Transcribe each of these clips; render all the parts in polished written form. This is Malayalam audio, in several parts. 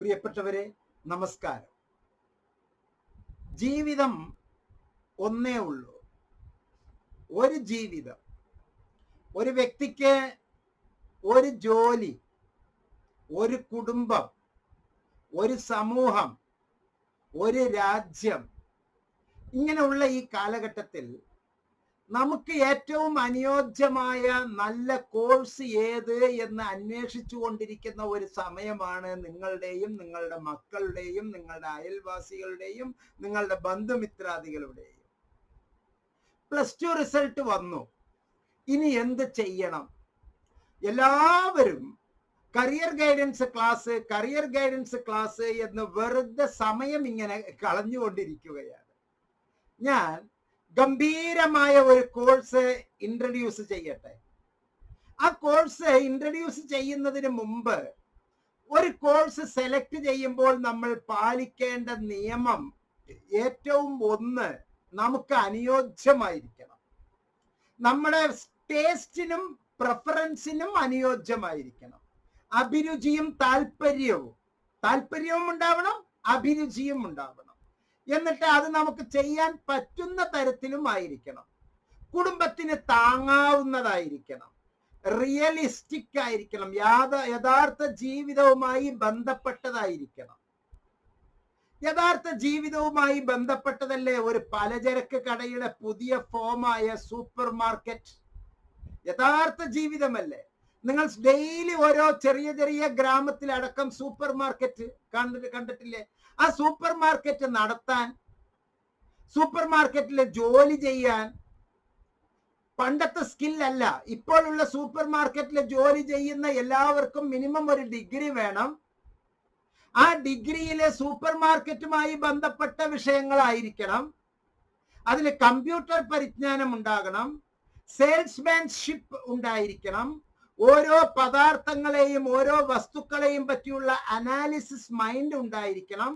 പ്രിയപ്പെട്ടവരെ, നമസ്കാരം. ജീവിതം ഒന്നേ ഉള്ളൂ, ഒരു ജീവിതം. ഒരു വ്യക്തിക്ക് ഒരു ജോലി, ഒരു കുടുംബം, ഒരു സമൂഹം, ഒരു രാജ്യം. ഇങ്ങനെയുള്ള ഈ കാലഘട്ടത്തിൽ നമുക്ക് ഏറ്റവും അനുയോജ്യമായ നല്ല കോഴ്സ് ഏത് എന്ന് അന്വേഷിച്ചു കൊണ്ടിരിക്കുന്ന ഒരു സമയമാണ് നിങ്ങളുടെയും നിങ്ങളുടെ മക്കളുടെയും നിങ്ങളുടെ അയൽവാസികളുടെയും നിങ്ങളുടെ ബന്ധുമിത്രാദികളുടെയും. +2 റിസൾട്ട് വന്നു, ഇനി എന്ത് ചെയ്യണം? എല്ലാവരും കരിയർ ഗൈഡൻസ് ക്ലാസ് എന്ന് വെറുതെ സമയം ഇങ്ങനെ കളഞ്ഞുകൊണ്ടിരിക്കുകയാണ്. ഞാൻ ഗംഭീരമായ ഒരു കോഴ്സ് ഇൻട്രൊഡ്യൂസ് ചെയ്യട്ടെ. ആ കോഴ്സ് ഇൻട്രൊഡ്യൂസ് ചെയ്യുന്നതിന് മുമ്പ്, ഒരു കോഴ്സ് സെലക്ട് ചെയ്യുമ്പോൾ നമ്മൾ പാലിക്കേണ്ട നിയമം ഏറ്റവും ഒന്ന്, നമുക്ക് അനുയോജ്യമായിരിക്കണം. നമ്മുടെ ടേസ്റ്റിനും പ്രിഫറൻസിനും അനുയോജ്യമായിരിക്കണം. അഭിരുചിയും താല്പര്യവും ഉണ്ടാവണം, അഭിരുചിയും ഉണ്ടാവണം. എന്നിട്ട് അത് നമുക്ക് ചെയ്യാൻ പറ്റുന്ന തരത്തിലും ആയിരിക്കണം. കുടുംബത്തിന് താങ്ങാവുന്നതായിരിക്കണം, റിയലിസ്റ്റിക് ആയിരിക്കണം, യഥാർത്ഥ ജീവിതവുമായി ബന്ധപ്പെട്ടതായിരിക്കണം. യഥാർത്ഥ ജീവിതവുമായി ബന്ധപ്പെട്ടതല്ലേ ഒരു പലചരക്ക് കടയുടെ പുതിയ ഫോമായ സൂപ്പർ മാർക്കറ്റ്? യഥാർത്ഥ ജീവിതമല്ലേ? നിങ്ങൾ ഡെയിലി ഓരോ ചെറിയ ഗ്രാമത്തിലടക്കം സൂപ്പർ മാർക്കറ്റ് കണ്ടിട്ടില്ലേ? ആ സൂപ്പർ മാർക്കറ്റ് നടത്താൻ, സൂപ്പർ മാർക്കറ്റിൽ ജോലി ചെയ്യാൻ പണ്ടത്തെ സ്കില്ലല്ല. ഇപ്പോഴുള്ള സൂപ്പർ മാർക്കറ്റിൽ ജോലി ചെയ്യുന്ന എല്ലാവർക്കും മിനിമം ഒരു ഡിഗ്രി വേണം. ആ ഡിഗ്രിയിലെ സൂപ്പർ മാർക്കറ്റുമായി ബന്ധപ്പെട്ട വിഷയങ്ങളായിരിക്കണം. അതിൽ കമ്പ്യൂട്ടർ പരിജ്ഞാനം ഉണ്ടാകണം, സെയിൽസ്മാൻഷിപ്പ് ഉണ്ടായിരിക്കണം, ഓരോ പദാർത്ഥങ്ങളെയും ഓരോ വസ്തുക്കളെയും പറ്റിയുള്ള അനാലിസിസ് മൈൻഡ് ഉണ്ടായിരിക്കണം,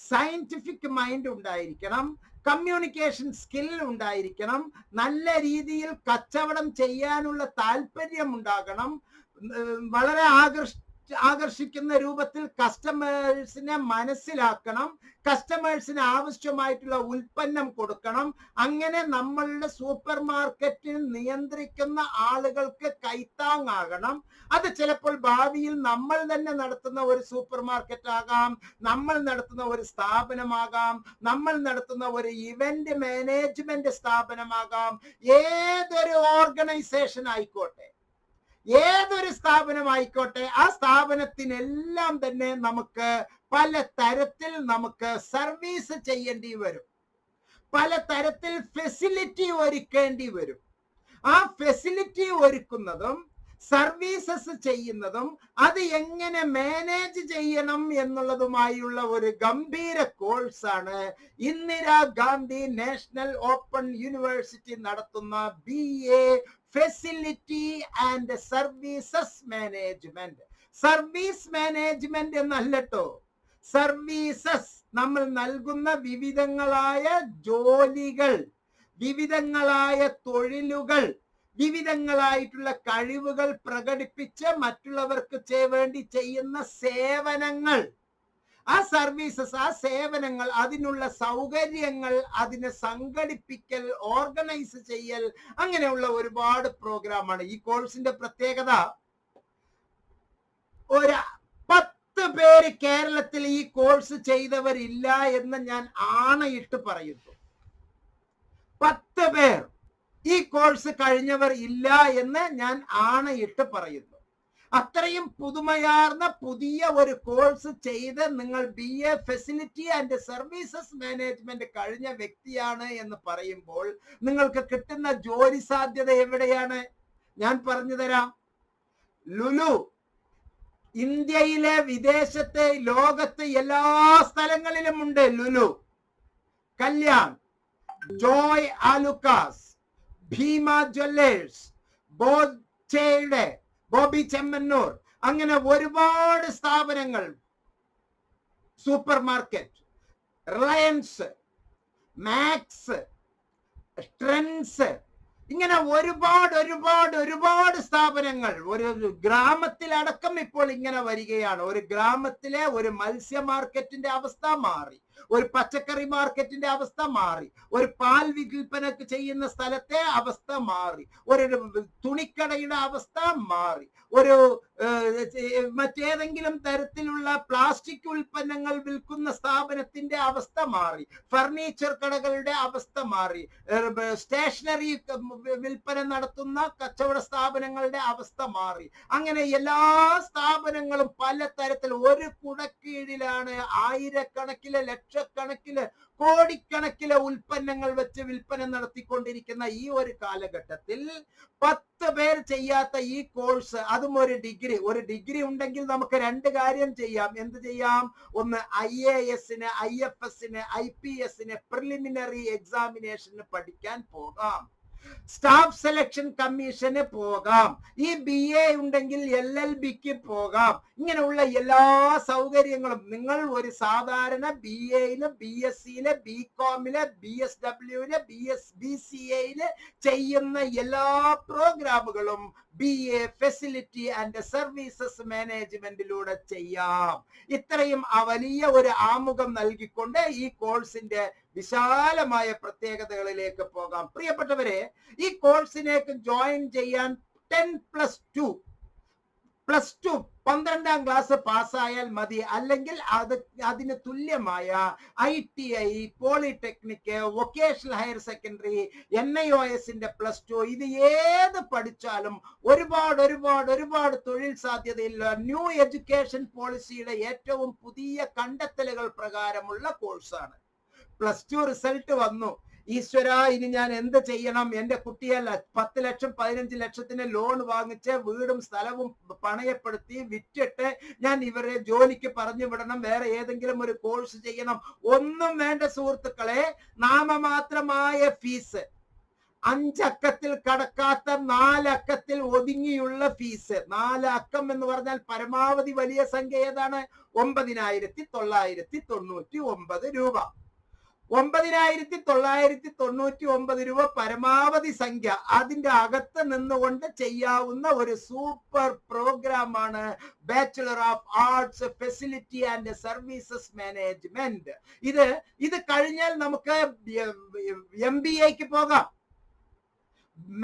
സയന്റിഫിക് മൈൻഡ് ഉണ്ടായിരിക്കണം, കമ്മ്യൂണിക്കേഷൻ സ്കിൽ ഉണ്ടായിരിക്കണം, നല്ല രീതിയിൽ കച്ചവടം ചെയ്യാനുള്ള താല്പര്യം ഉണ്ടാകണം, വളരെ ആകർഷിക്കുന്ന രൂപത്തിൽ കസ്റ്റമേഴ്സിനെ മനസ്സിലാക്കണം, കസ്റ്റമേഴ്സിന് ആവശ്യമായിട്ടുള്ള ഉൽപ്പന്നം കൊടുക്കണം. അങ്ങനെ നമ്മളുടെ സൂപ്പർ മാർക്കറ്റിൽ നിയന്ത്രിക്കുന്ന ആളുകൾക്ക് കൈത്താങ്ങാകണം. അത് ചിലപ്പോൾ ഭാവിയിൽ നമ്മൾ തന്നെ നടത്തുന്ന ഒരു സൂപ്പർ മാർക്കറ്റ് ആകാം, നമ്മൾ നടത്തുന്ന ഒരു സ്ഥാപനമാകാം, നമ്മൾ നടത്തുന്ന ഒരു ഇവന്റ് മാനേജ്മെന്റ് സ്ഥാപനമാകാം. ഏതൊരു ഓർഗനൈസേഷൻ ആയിക്കോട്ടെ, ഏതൊരു സ്ഥാപനമായിക്കോട്ടെ, ആ സ്ഥാപനത്തിനെല്ലാം തന്നെ നമുക്ക് പല തരത്തിൽ നമുക്ക് സർവീസ് ചെയ്യേണ്ടി വരും, പല തരത്തിൽ ഫെസിലിറ്റി ഒരുക്കേണ്ടി വരും. ആ ഫെസിലിറ്റി ഒരുക്കുന്നതും സർവീസസ് ചെയ്യുന്നതും അത് എങ്ങനെ മാനേജ് ചെയ്യണം എന്നുള്ളതുമായുള്ള ഒരു ഗംഭീര കോഴ്സാണ് ഇന്ദിരാഗാന്ധി നാഷണൽ ഓപ്പൺ യൂണിവേഴ്സിറ്റി നടത്തുന്ന BA facility and services management. Service management എന്നല്ലോ, services. നമ്മൾ നൽകുന്ന വിവിധങ്ങളായ ജോലികൾ, വിവിധങ്ങളായ തൊഴിലുകൾ, വിവിധങ്ങളായിട്ടുള്ള കഴിവുകൾ പ്രകടിപ്പിച്ച് മറ്റുള്ളവർക്ക് വേണ്ടി ചെയ്യുന്ന സേവനങ്ങൾ, ആ സർവീസസ്, ആ സേവനങ്ങൾ, അതിനുള്ള സൗകര്യങ്ങൾ, അതിനെ സംഘടിപ്പിക്കൽ, ഓർഗനൈസ് ചെയ്യൽ, അങ്ങനെയുള്ള ഒരുപാട് പ്രോഗ്രാമാണ്. ഈ കോഴ്സിന്റെ പ്രത്യേകത, ഒരു 10 പേര് കേരളത്തിൽ ഈ കോഴ്സ് ചെയ്തവരില്ല എന്ന് ഞാൻ ആണയിട്ട് പറയുന്നു. 10 പേർ ഈ കോഴ്സ് കഴിഞ്ഞവർ ഇല്ല എന്ന് ഞാൻ ആണയിട്ട് പറയുന്നു. അത്രയും പുതുമയാർന്ന പുതിയ ഒരു കോഴ്സ് ചെയ്ത് നിങ്ങൾ BA facility and services management കഴിഞ്ഞ വ്യക്തിയാണ് എന്ന് പറയുമ്പോൾ നിങ്ങൾക്ക് കിട്ടുന്ന ജോലി സാധ്യത എവിടെയാണ്? ഞാൻ പറഞ്ഞു തരാം. ലുലു, ഇന്ത്യയിലെ, വിദേശത്തെ, ലോകത്ത് എല്ലാ സ്ഥലങ്ങളിലും ഉണ്ട് ലുലു. കല്യാൺ, ജോയ് ആലുക്കാസ്, ഭീമ ജ്വല്ലേഴ്സ്, ബോബി ചെമ്മന്നൂർ, അങ്ങനെ ഒരുപാട് സ്ഥാപനങ്ങൾ, super market, Reliance, Max, Trends, ഇങ്ങനെ ഒരുപാട് സ്ഥാപനങ്ങൾ ഒരു ഗ്രാമത്തിലടക്കം ഇപ്പോൾ ഇങ്ങനെ വരികയാണ്. ഒരു ഗ്രാമത്തിലെ ഒരു മത്സ്യ മാർക്കറ്റിന്റെ അവസ്ഥ മാറി, ഒരു പച്ചക്കറി മാർക്കറ്റിന്റെ അവസ്ഥ മാറി, ഒരു പാൽ വിൽപ്പനക്ക് ചെയ്യുന്ന സ്ഥലത്തെ അവസ്ഥ മാറി, ഒരു തുണിക്കടയുടെ അവസ്ഥ മാറി, ഒരു മറ്റേതെങ്കിലും തരത്തിലുള്ള പ്ലാസ്റ്റിക് ഉൽപ്പന്നങ്ങൾ വിൽക്കുന്ന സ്ഥാപനത്തിന്റെ അവസ്ഥ മാറി, ഫർണിച്ചർ കടകളുടെ അവസ്ഥ മാറി, സ്റ്റേഷനറി വിൽപ്പന നടത്തുന്ന കച്ചവട സ്ഥാപനങ്ങളുടെ അവസ്ഥ മാറി. അങ്ങനെ എല്ലാ സ്ഥാപനങ്ങളും പല തരത്തിൽ ഒരു കുടക്കീഴിലാണ് ആയിരക്കണക്കിന് ലക്ഷക്കണക്കിന് കോടിക്കണക്കിന് ഉൽപ്പന്നങ്ങൾ വെച്ച് വിൽപ്പന നടത്തിക്കൊണ്ടിരിക്കുന്ന ഈ ഒരു കാലഘട്ടത്തിൽ 10 പേർ ചെയ്യാത്ത ഈ കോഴ്സ്, അതും ഒരു ഡിഗ്രി ഉണ്ടെങ്കിൽ നമുക്ക് 2 കാര്യം ചെയ്യാം. എന്ത് ചെയ്യാം? ഒന്ന്, IAS, IFS, IPS പ്രിലിമിനറി എക്സാമിനേഷന് പഠിക്കാൻ പോകാം, സ്റ്റാഫ് സെലക്ഷൻ കമ്മീഷന് പോകാം, ഈ BA ഉണ്ടെങ്കിൽ LLBക്ക് പോകാം. ഇങ്ങനെയുള്ള എല്ലാ സൗകര്യങ്ങളും നിങ്ങൾ ഒരു സാധാരണ BAയില്, BSCയില്, BComല്, BSWയില്, BCAയില് ചെയ്യുന്ന എല്ലാ പ്രോഗ്രാമുകളും BA ഫെസിലിറ്റി ആൻഡ് സർവീസസ് മാനേജ്മെന്റിലൂടെ ചെയ്യാം. ഇത്രയും വലിയ ഒരു ആമുഖം നൽകിക്കൊണ്ട് ഈ കോഴ്സിന്റെ വിശാലമായ പ്രത്യേകതകളിലേക്ക് പോകാം. പ്രിയപ്പെട്ടവരെ, ഈ കോഴ്സിലേക്ക് ജോയിൻ ചെയ്യാൻ 10+2 12ാം ക്ലാസ് പാസ്സായാൽ മതി. അല്ലെങ്കിൽ അതിന് തുല്യമായ ITI, polytechnic, vocational higher secondary, NIOSന്റെ +2, ഇത് ഏത് പഠിച്ചാലും ഒരുപാട് തൊഴിൽ സാധ്യതയില്ല. ന്യൂ എഡ്യൂക്കേഷൻ പോളിസിയുടെ ഏറ്റവും പുതിയ കണ്ടെത്തലുകൾ പ്രകാരമുള്ള കോഴ്സാണ്. +2 റിസൾട്ട് വന്നു. ഈശ്വര, ഇനി ഞാൻ എന്ത് ചെയ്യണം? എന്റെ കുട്ടിയെ 10 ലക്ഷം 15 ലക്ഷത്തിന് ലോൺ വാങ്ങിച്ച് വീടും സ്ഥലവും പണയപ്പെടുത്തി വിറ്റിട്ട് ഞാൻ ഇവരെ ജോലിക്ക് പറഞ്ഞു വിടണം, വേറെ ഏതെങ്കിലും ഒരു കോഴ്സ് ചെയ്യണം. ഒന്നും വേണ്ട സുഹൃത്തുക്കളെ. നാമമാത്രമായ ഫീസ്, 5 അക്കത്തിൽ കടക്കാത്ത 4 അക്കത്തിൽ ഒതുങ്ങിയുള്ള ഫീസ്. 4 അക്കം എന്ന് പറഞ്ഞാൽ പരമാവധി വലിയ സംഖ്യ ഏതാണ്? 9,999 രൂപ. 9,999 രൂപ പരമാവധി സംഖ്യ. അതിന്റെ അകത്ത് നിന്നുകൊണ്ട് ചെയ്യാവുന്ന ഒരു സൂപ്പർ പ്രോഗ്രാമാണ് bachelor of arts facility and services management. ഇത് കഴിഞ്ഞാൽ നമുക്ക് MBAക്ക് പോകാം,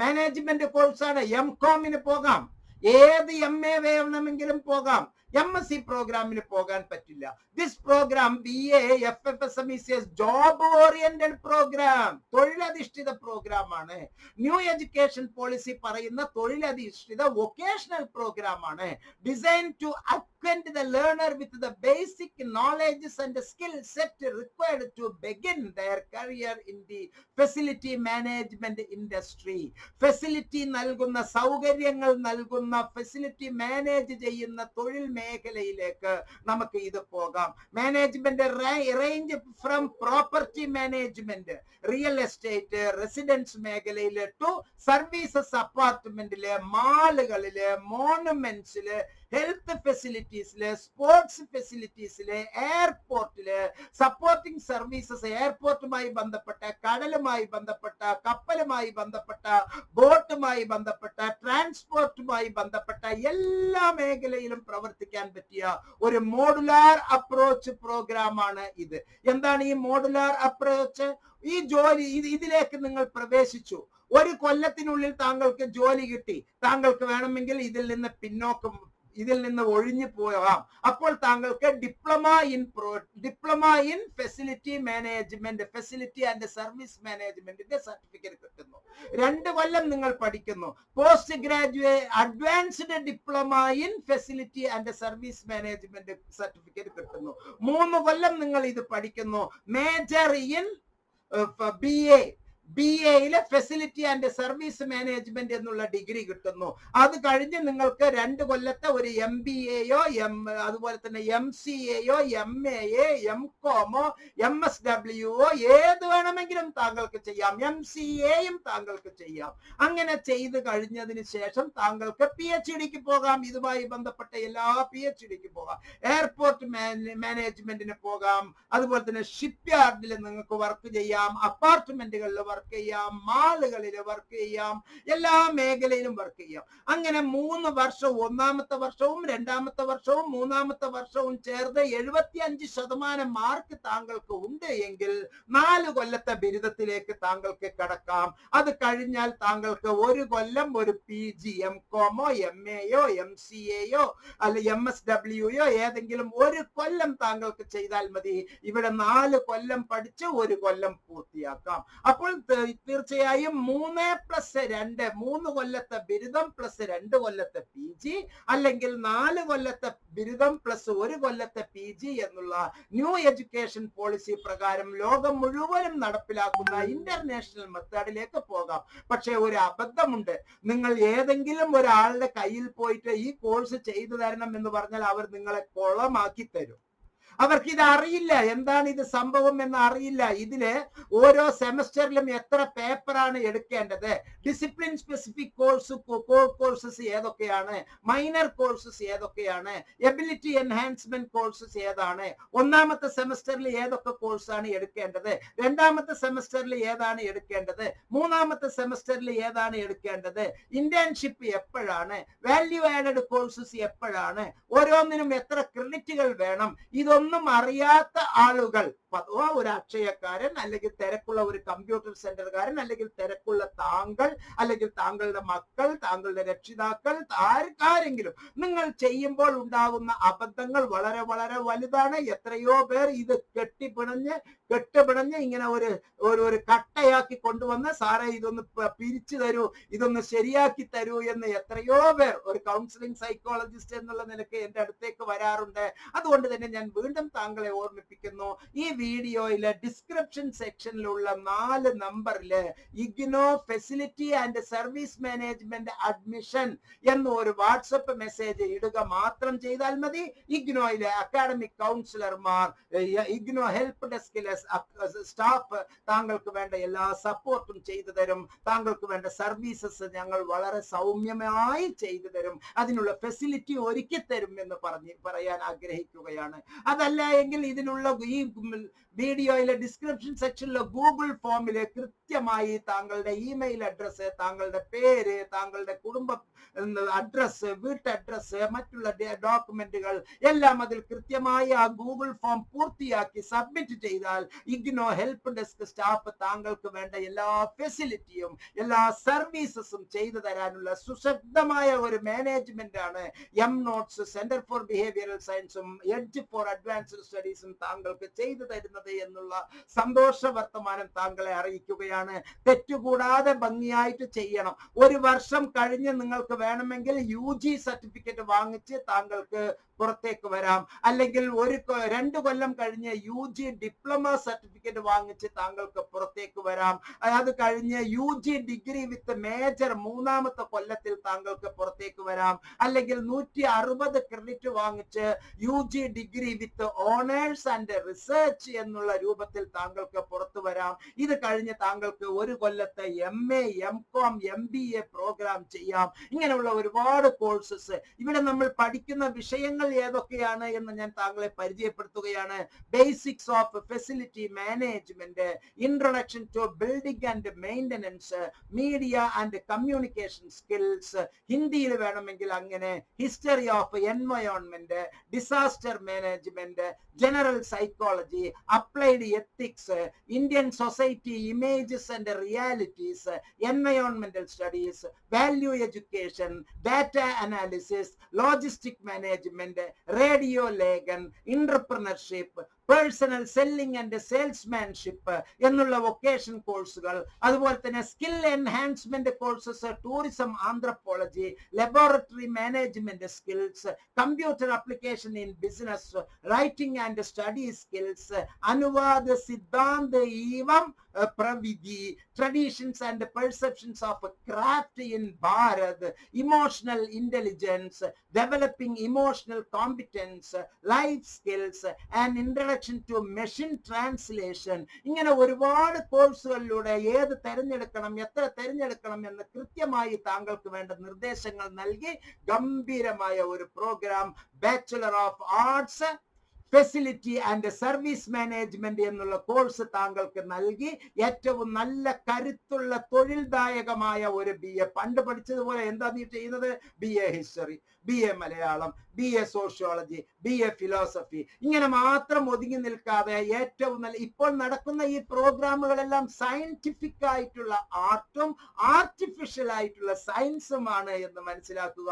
മാനേജ്മെന്റ് കോഴ്സാണ്. MComന് പോകാം, ഏത് MA വേണമെങ്കിലും പോകാം. MSc പ്രോഗ്രാമിന് പോകാൻ പറ്റില്ല. This programme BA FFSM is a job oriented program, തൊഴിലധിഷ്ഠിത പ്രോഗ്രാമാണ്. ന്യൂ എഡ്യൂക്കേഷൻ പോളിസി പറയുന്ന തൊഴിലധിഷ്ഠിത വൊക്കേഷണൽ പ്രോഗ്രാമാണ്. Design to acquaint the learner with the basic knowledges and skill set required to begin their career in the facility management industry. Facility നൽകുന്ന, സൗകര്യങ്ങൾ നൽകുന്ന, ഫെസിലിറ്റി മാനേജ് ചെയ്യുന്ന തൊഴിൽ മേഖലയിലേക്ക് നമുക്ക് ഇത് പോകാം. Management range from property management, real estate, residence മേഖലയില് ടു സർവീസസ് അപ്പാർട്ട്മെന്റില്, മാളുകളില്, മോണുമെന്റ്സില്, ഹെൽത്ത് ഫെസിലിറ്റീസില്, സ്പോർട്സ് ഫെസിലിറ്റീസില്, എയർപോർട്ടില്, സപ്പോർട്ടിംഗ് സർവീസസ്, എയർപോർട്ടുമായി ബന്ധപ്പെട്ട, കടലുമായി ബന്ധപ്പെട്ട, കപ്പലുമായി ബന്ധപ്പെട്ട, ബോട്ടുമായി ബന്ധപ്പെട്ട, ട്രാൻസ്പോർട്ടുമായി ബന്ധപ്പെട്ട എല്ലാ മേഖലയിലും പ്രവർത്തിക്കാൻ പറ്റിയ ഒരു മോഡുലാർ അപ്രോച്ച് പ്രോഗ്രാമാണ് ഇത്. എന്താണ് ഈ മോഡുലാർ അപ്രോച്ച്? ഈ ജോലി ഇതിലേക്ക് നിങ്ങൾ പ്രവേശിച്ചു, 1 കൊല്ലത്തിനുള്ളിൽ താങ്കൾക്ക് ജോലി കിട്ടി. താങ്കൾക്ക് വേണമെങ്കിൽ ഇതിൽ നിന്ന് ഒഴിഞ്ഞു പോകാം. അപ്പോൾ താങ്കൾക്ക് diploma in facility management, facility and service മാനേജ്മെന്റിന്റെ സർട്ടിഫിക്കറ്റ് കിട്ടുന്നു. 2 കൊല്ലം നിങ്ങൾ പഠിക്കുന്നു. Post graduate advanced diploma in facility and service management certificate കിട്ടുന്നു. 3 കൊല്ലം നിങ്ങൾ ഇത് പഠിക്കുന്നു. മേജർ ഇൻ BAയിലെ ഫെസിലിറ്റി ആൻഡ് സർവീസ് മാനേജ്മെന്റ് എന്നുള്ള ഡിഗ്രി കിട്ടുന്നു. അത് കഴിഞ്ഞ് നിങ്ങൾക്ക് 2 കൊല്ലത്തെ ഒരു MBAയോ അതുപോലെ തന്നെ MCAയോ MAയോ MComോ MSWO ഏത് വേണമെങ്കിലും താങ്കൾക്ക് ചെയ്യാം. MCAയും താങ്കൾക്ക് ചെയ്യാം. അങ്ങനെ ചെയ്ത് കഴിഞ്ഞതിന് ശേഷം താങ്കൾക്ക് PhDക്ക് പോകാം. ഇതുമായി ബന്ധപ്പെട്ട എല്ലാ PhDക്ക് പോകാം. എയർപോർട്ട് മാനേജ്മെന്റിന് പോകാം. അതുപോലെ തന്നെ ഷിപ്പ് യാർഡിൽ നിങ്ങൾക്ക് വർക്ക് ചെയ്യാം. അപ്പാർട്ട്മെന്റുകളിൽ വർക്ക് വർക്ക് ചെയ്യാം, മാളുകളിൽ വർക്ക് ചെയ്യാം, എല്ലാ മേഖലയിലും വർക്ക് ചെയ്യാം. അങ്ങനെ 3 വർഷം, 1ാമത്തെ വർഷവും 2ാമത്തെ വർഷവും 3ാമത്തെ വർഷവും ചേർന്ന് 75% മാർക്ക് താങ്കൾക്ക് ഉണ്ട് എങ്കിൽ 4 കൊല്ലത്തെ ബിരുദത്തിലേക്ക് താങ്കൾക്ക് കടക്കാം. അത് കഴിഞ്ഞാൽ താങ്കൾക്ക് 1 കൊല്ലം ഒരു PG, MCOMോ MAയോ MCAയോ അല്ല MSWയോ ഏതെങ്കിലും 1 കൊല്ലം താങ്കൾക്ക് ചെയ്താൽ മതി. ഇവിടെ 4 കൊല്ലം പഠിച്ച് 1 കൊല്ലം പൂർത്തിയാക്കാം. അപ്പോൾ തീർച്ചയായും 3+2 3 കൊല്ലത്തെ ബിരുദം പ്ലസ് 2 കൊല്ലത്തെ PG, അല്ലെങ്കിൽ 4 കൊല്ലത്തെ ബിരുദം പ്ലസ് 1 കൊല്ലത്തെ PG എന്നുള്ള ന്യൂ എഡ്യൂക്കേഷൻ പോളിസി പ്രകാരം ലോകം മുഴുവനും നടപ്പിലാക്കുന്ന ഇന്റർനാഷണൽ മെത്തേഡിലേക്ക് പോകാം. പക്ഷെ ഒരു അബദ്ധമുണ്ട്. നിങ്ങൾ ഏതെങ്കിലും ഒരാളുടെ കയ്യിൽ പോയിട്ട് ഈ കോഴ്സ് ചെയ്തു തരണം എന്ന് പറഞ്ഞാൽ അവർ നിങ്ങളെ കൊളമാക്കി തരും. അവർക്ക് ഇത് അറിയില്ല, എന്താണ് ഇത് സംഭവം എന്ന് അറിയില്ല. ഇതില് ഓരോ സെമസ്റ്ററിലും എത്ര പേപ്പറാണ് എടുക്കേണ്ടത്, ഡിസിപ്ലിൻ സ്പെസിഫിക് കോഴ്സസ് ഏതൊക്കെയാണ്, മൈനർ കോഴ്സസ് ഏതൊക്കെയാണ്, എബിലിറ്റി എൻഹാൻസ്മെന്റ് കോഴ്സസ് ഏതാണ്, 1ാമത്തെ സെമസ്റ്ററിൽ ഏതൊക്കെ കോഴ്സാണ് എടുക്കേണ്ടത്, 2ാമത്തെ സെമസ്റ്ററിൽ ഏതാണ് എടുക്കേണ്ടത്, 3ാമത്തെ സെമസ്റ്ററിൽ ഏതാണ് എടുക്കേണ്ടത്, ഇന്റേൺഷിപ്പ് എപ്പോഴാണ്, വാല്യൂ ആഡഡ് കോഴ്സസ് എപ്പോഴാണ്, ഓരോന്നിനും എത്ര ക്രെഡിറ്റുകൾ വേണം, ഇതൊന്നും അറിയാത്ത ആളുകൾ, അഥവാ ഒരു അക്ഷയക്കാരൻ, അല്ലെങ്കിൽ തിരക്കുള്ള ഒരു കമ്പ്യൂട്ടർ സെന്ററുകാരൻ, അല്ലെങ്കിൽ തിരക്കുള്ള താങ്കൾ, അല്ലെങ്കിൽ താങ്കളുടെ മക്കൾ, താങ്കളുടെ രക്ഷിതാക്കൾ, ആരെങ്കിലും നിങ്ങൾ ചെയ്യുമ്പോൾ ഉണ്ടാകുന്ന അബദ്ധങ്ങൾ വളരെ വളരെ വലുതാണ്. എത്രയോ പേർ ഇത് കെട്ടുപിണഞ്ഞ് ഇങ്ങനെ ഒരു കട്ടയാക്കി കൊണ്ടുവന്ന്, സാറേ ഇതൊന്ന് പിരിച്ചു തരൂ, ഇതൊന്ന് ശരിയാക്കി തരൂ എന്ന് എത്രയോ പേർ ഒരു കൗൺസിലിംഗ് സൈക്കോളജിസ്റ്റ് എന്നുള്ള നിലയ്ക്ക് എന്റെ അടുത്തേക്ക് വരാറുണ്ട്. അതുകൊണ്ട് തന്നെ ഞാൻ വീണ്ടും താങ്കളെ ഓർമ്മിപ്പിക്കുന്നു, ഈ വീഡിയോയിലെ ഡിസ്ക്രിപ്ഷൻ സെക്ഷനിലുള്ള 4 നമ്പറില് IGNOU facility and service management admission എന്ന ഒരു വാട്സപ്പ് മെസ്സേജ് ഇടുക മാത്രം ചെയ്താൽ മതി. ഇഗ്നോയിലെ അക്കാഡമിക് കൗൺസിലർമാർ, ഇഗ്നോ ഹെൽപ്പ് ഡെസ്കിലെ സ്റ്റാഫ് താങ്കൾക്ക് വേണ്ട എല്ലാ സപ്പോർട്ടും ചെയ്തു തരും. താങ്കൾക്ക് വേണ്ട സർവീസസ് ഞങ്ങൾ വളരെ സൗമ്യമായി ചെയ്തു തരും. അതിനുള്ള ഫെസിലിറ്റി ഒരുക്കി തരും എന്ന് പറയാൻ ആഗ്രഹിക്കുകയാണ്. അതല്ല എങ്കിൽ ഇതിനുള്ള ഈ വീഡിയോയിലെ ഡിസ്ക്രിപ്ഷൻ സെക്ഷനിലെ ഗൂഗിൾ ഫോമില് കൃത്യമായി താങ്കളുടെ ഇമെയിൽ അഡ്രസ്സ്, താങ്കളുടെ പേര്, താങ്കളുടെ കുടുംബ അഡ്രസ്സ്, വീട്ടഡ്രസ്സ്, മറ്റുള്ള ഡോക്യുമെന്റുകൾ എല്ലാം അതിൽ കൃത്യമായി ആ ഗൂഗിൾ ഫോം പൂർത്തിയാക്കി സബ്മിറ്റ് ചെയ്താൽ ഇഗ്നോ ഹെൽപ്പ് ഡെസ്ക് സ്റ്റാഫ് താങ്കൾക്ക് വേണ്ട എല്ലാ ഫെസിലിറ്റിയും എല്ലാ സർവീസസും ചെയ്തു തരാനുള്ള സുശക്തമായ ഒരു മാനേജ്മെന്റ് ആണ് നോട്ട്സ് സെന്റർ ഫോർ ബിഹേവിയറൽ സയൻസും എഡ്ജ് ഫോർ അഡ്വാൻസ്ഡ് സ്റ്റഡീസും താങ്കൾക്ക് ചെയ്തു തരുന്നത് എന്നുള്ള സന്തോഷ വർത്തമാനം താങ്കളെ അറിയിക്കുകയാണ്. തെറ്റുകൂടാതെ ഭംഗിയായിട്ട് ചെയ്യണം. 1 വർഷം കഴിഞ്ഞ് നിങ്ങൾക്ക് വേണമെങ്കിൽ UG സർട്ടിഫിക്കറ്റ് വാങ്ങിച്ച് താങ്കൾക്ക് പുറത്തേക്ക് വരാം. അല്ലെങ്കിൽ 2 കൊല്ലം കഴിഞ്ഞ് UG ഡിപ്ലോമ സർട്ടിഫിക്കറ്റ് വാങ്ങിച്ച് താങ്കൾക്ക് പുറത്തേക്ക് വരാം. അത് കഴിഞ്ഞ് UG ഡിഗ്രി വിത്ത് മേജർ 3ാമത്തെ കൊല്ലത്തിൽ താങ്കൾക്ക് പുറത്തേക്ക് വരാം. അല്ലെങ്കിൽ 160 ക്രെഡിറ്റ് വാങ്ങിച്ച് UG degree with honours and research എന്നുള്ള രൂപത്തിൽ താങ്കൾക്ക് പുറത്തു വരാം. ഇത് കഴിഞ്ഞ് താങ്കൾക്ക് 1 കൊല്ലത്തെ MA, MCOM, MBA പ്രോഗ്രാം ചെയ്യാം. ഇങ്ങനെയുള്ള ഒരുപാട് കോഴ്സസ് ഇവിടെ നമ്മൾ പഠിക്കുന്ന വിഷയങ്ങൾ ഏതൊക്കെയാണ് എന്ന് ഞാൻ താങ്കളെ പരിചയപ്പെടുത്തുകയാണ്. Basics of facility management, introduction to building and maintenance, media and communication skills, ഹിന്ദിയിൽ വേണമെങ്കിൽ അങ്ങനെ, history of environment, disaster management, general psychology, applied ethics, Indian society images and realities, എൻവയോൺമെന്റൽ studies, value education, data analysis, logistic management, radio ലേഖൻ, entrepreneurship, personal selling and salesmanship എന്നുള്ള വൊക്കേഷൻ കോഴ്സുകൾ, അതുപോലെ തന്നെ skill enhancement courses, tourism anthropology, laboratory management skills, computer application in business, writing and study skills, അനുവാദ സിദ്ധാന്ത ഈവം പ്രവിധി, traditions and perceptions of craft in Bharat, emotional intelligence, developing emotional competence, life skills and introduction to machine translation. ഇങ്ങനെ ഒരുപാട് കോഴ്സുകളിലൂടെ ഏത് തെരഞ്ഞെടുക്കണം, എത്ര തെരഞ്ഞെടുക്കണം എന്ന് കൃത്യമായി താങ്കൾക്ക് വേണ്ട നിർദ്ദേശങ്ങൾ നൽകി ഗംഭീരമായ ഒരു programme bachelor of arts facility and service management എന്നുള്ള കോഴ്സ് താങ്കൾക്ക് നൽകി ഏറ്റവും നല്ല കരുത്തുള്ള തൊഴിൽദായകമായ ഒരു BA. പണ്ട് പഠിച്ചതുപോലെ എന്താ നീ ചെയ്യുന്നത്? BA history, BA Malayalam, BA sociology, BA philosophy, ഇങ്ങനെ മാത്രം ഒതുങ്ങി നിൽക്കാതെ ഏറ്റവും നല്ല ഇപ്പോൾ നടക്കുന്ന ഈ പ്രോഗ്രാമുകളെല്ലാം സയന്റിഫിക് ആയിട്ടുള്ള ആർട്ടും ആർട്ടിഫിഷ്യൽ ആയിട്ടുള്ള സയൻസുമാണ് എന്ന് മനസ്സിലാക്കുക.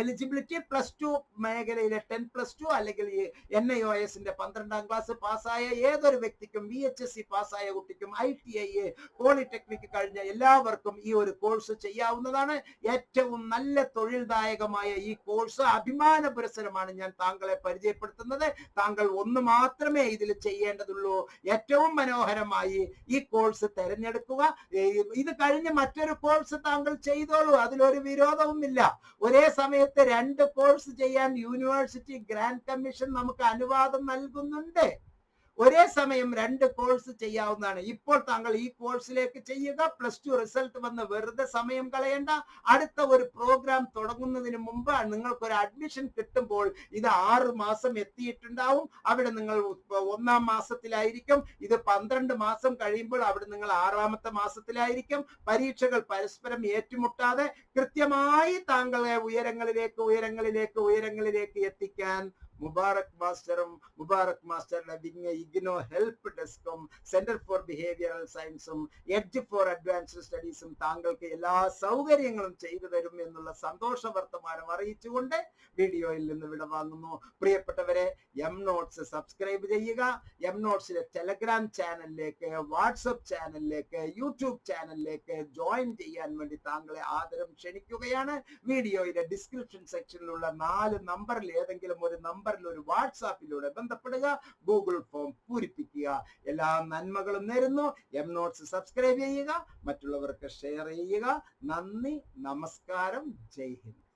എലിജിബിലിറ്റി +2 മേഖലയിലെ 10+2 അല്ലെങ്കിൽ NIOSന്റെ 12ാം ക്ലാസ് പാസ്സായ ഏതൊരു വ്യക്തിക്കും, VHSC പാസ്സായ കുട്ടിക്കും, ITI പോളിടെക്നിക് കഴിഞ്ഞ എല്ലാവർക്കും ഈ ഒരു കോഴ്സ് ചെയ്യാവുന്നതാണ്. ഏറ്റവും നല്ല തൊഴിൽദായകമായ ഈ കോഴ്സ് അഭിമാന പുരസ്സരമാണ് ഞാൻ താങ്കളെ പരിചയപ്പെടുത്തുന്നത്. താങ്കൾ ഒന്ന് മാത്രമേ ഇതിൽ ചെയ്യേണ്ടതുള്ളൂ. ഏറ്റവും മനോഹരമായി ഈ കോഴ്സ് തിരഞ്ഞെടുക്കുക. ഇത് കഴിഞ്ഞ് മറ്റൊരു കോഴ്സ് താങ്കൾ ചെയ്തോളൂ, അതിലൊരു വിരോധവുമില്ല. ഒരേ സമയത്ത് 2 കോഴ്സ് ചെയ്യാൻ യൂണിവേഴ്സിറ്റി ഗ്രാൻഡ് കമ്മീഷൻ നമുക്ക് അനുവാദം നൽകുന്നുണ്ട്. ഒരേ സമയം 2 കോഴ്സ് ചെയ്യാവുന്നതാണ്. ഇപ്പോൾ താങ്കൾ ഈ കോഴ്സിലേക്ക് ചെയ്യുക. +2 റിസൾട്ട് വന്ന് വെറുതെ സമയം കളയേണ്ട. അടുത്ത ഒരു പ്രോഗ്രാം തുടങ്ങുന്നതിന് മുമ്പ് നിങ്ങൾക്കൊരു അഡ്മിഷൻ കിട്ടുമ്പോൾ ഇത് 6 മാസം എത്തിയിട്ടുണ്ടാവും. അവിടെ നിങ്ങൾ 1ാം മാസത്തിലായിരിക്കും. ഇത് 12 മാസം കഴിയുമ്പോൾ അവിടെ നിങ്ങൾ 6ാമത്തെ മാസത്തിലായിരിക്കും. പരീക്ഷകൾ പരസ്പരം ഏറ്റുമുട്ടാതെ കൃത്യമായി താങ്കളെ ഉയരങ്ങളിലേക്ക് എത്തിക്കാൻ മുബാറക് മാസ്റ്ററും മുബാറക് മാസ്റ്ററുടെ വിങ് ഇഗ്നോ ഹെൽപ്പ് ഡെസ്കും സെന്റർ ഫോർ ബിഹേവിയറൽ സയൻസും എഡ്ജ് ഫോർ അഡ്വാൻസ്ഡ് സ്റ്റഡീസും താങ്കൾക്ക് എല്ലാ സൗകര്യങ്ങളും ചെയ്തു തരും എന്നുള്ള സന്തോഷ വർത്തമാനം അറിയിച്ചുകൊണ്ട് വീഡിയോയിൽ നിന്ന് വിടവാങ്ങുന്നു. പ്രിയപ്പെട്ടവരെ, M-Notes സബ്സ്ക്രൈബ് ചെയ്യുക. M-Notesലെ ടെലഗ്രാം ചാനലിലേക്ക്, വാട്സപ്പ് ചാനലിലേക്ക്, യൂട്യൂബ് ചാനലിലേക്ക് ജോയിൻ ചെയ്യാൻ വേണ്ടി താങ്കളെ ആദരം ക്ഷണിക്കുകയാണ്. വീഡിയോയുടെ ഡിസ്ക്രിപ്ഷൻ സെക്ഷനിലുള്ള 4 നമ്പറിൽ ഏതെങ്കിലും ഒരു ഒരു വാട്സാപ്പിലൂടെ ബന്ധപ്പെടുക. ഗൂഗിൾ ഫോം പൂരിപ്പിക്കുക. എല്ലാ നന്മകളും നേരുന്നു. M-Notes സബ്സ്ക്രൈബ് ചെയ്യുക, മറ്റുള്ളവർക്ക് ഷെയർ ചെയ്യുക. നന്ദി, നമസ്കാരം, ജയ് ഹിന്ദ്.